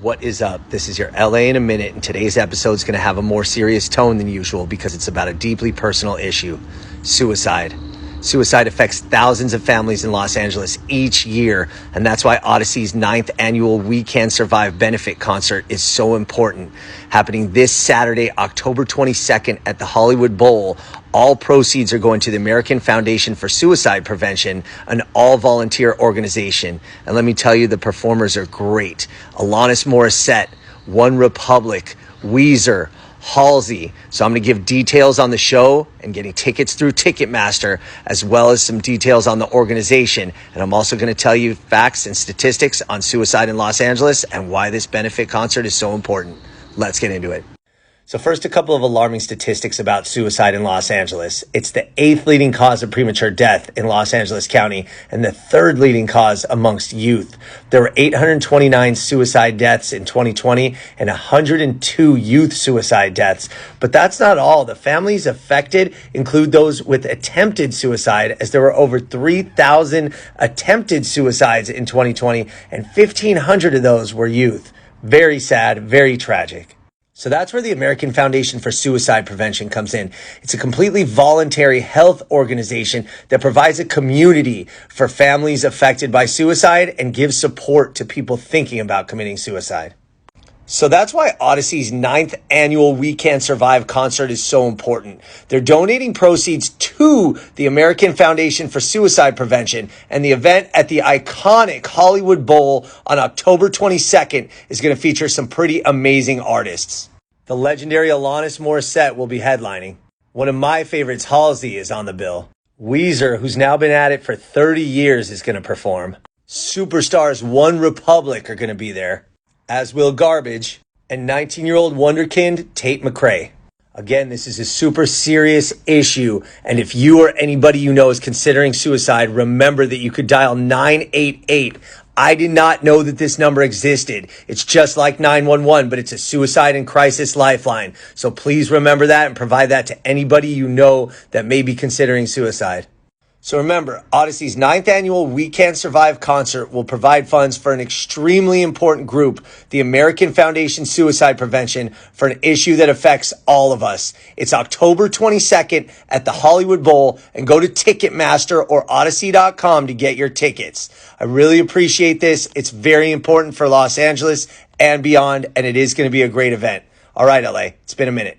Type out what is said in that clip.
What is up? This is your LA in a minute, and today's episode is going to have a more serious tone than usual because it's about a deeply personal issue: suicide. Suicide affects thousands of families in Los Angeles each year, and that's why Audacy's 9th annual We Can Survive benefit concert is so important. Happening this Saturday, October 22nd at the Hollywood Bowl. All proceeds are going to the American Foundation for Suicide Prevention, an all-volunteer organization. And let me tell you, the performers are great. Alanis, OneRepublic, Weezed, Halsey. So I'm going to give details on the show and getting tickets through Ticketmaster, as well as some details on the organization. And I'm also going to tell you facts and statistics on suicide in Los Angeles and why this benefit concert is so important. Let's get into it. So first, a couple of alarming statistics about suicide in Los Angeles. It's the 8th leading cause of premature death in Los Angeles County and the 3rd leading cause amongst youth. There were 829 suicide deaths in 2020 and 102 youth suicide deaths. But that's not all. The families affected include those with attempted suicide, as there were over 3,000 attempted suicides in 2020 and 1,500 of those were youth. Very sad, very tragic. So that's where the American Foundation for Suicide Prevention comes in. It's a completely voluntary health organization that provides a community for families affected by suicide and gives support to people thinking about committing suicide. So that's why Audacy's 9th annual We Can Survive concert is so important. They're donating proceeds to the American Foundation for Suicide Prevention, and the event at the iconic Hollywood Bowl on October 22nd is going to feature some pretty amazing artists. The legendary Alanis will be headlining. One of my favorites, Halsey, is on the bill. Weezed, who's now been at it for 30 years, is going to perform. Superstars OneRepublic are going to be there, as will Garbage, and 19-year-old wonderkind Tate McRae. Again, this is a super serious issue, and if you or anybody you know is considering suicide, remember that you could dial 988. I did not know that this number existed. It's just like 911, but it's a suicide and crisis lifeline. So please remember that and provide that to anybody you know that may be considering suicide. So remember, Audacy's 9th annual We Can Survive concert will provide funds for an extremely important group, the American Foundation Suicide Prevention, for an issue that affects all of us. It's October 22nd at the Hollywood Bowl, and go to Ticketmaster or Audacy.com to get your tickets. I really appreciate this. It's very important for Los Angeles and beyond, and it is going to be a great event. All right, LA, it's been a minute.